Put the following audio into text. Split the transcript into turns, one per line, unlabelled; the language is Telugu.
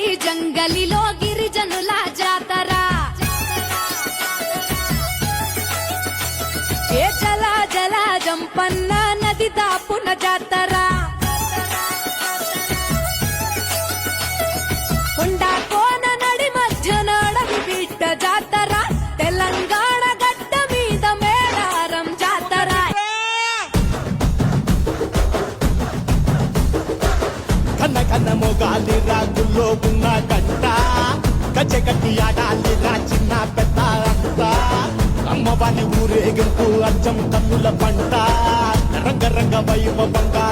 జంగలి జంగలిలో గిరిజనుల జాతర ఏ జల జల జంపన్న నది దాపున జాతర కొండ కోన నడి మధ్య నడవి బిడ్డ జాతర తెలంగాణ గడ్డ మీద మేడారం జాతర
కన్న కన్న మొగాలి రాజుల్లో ఉన్న గంట గజ్జెగట్టి ఆడాలి రా చిన్న పెద్ద అంతా అమ్మవారి ఊరేగింపు అచ్చం కన్నుల పంట రంగ రంగ వైభవంగా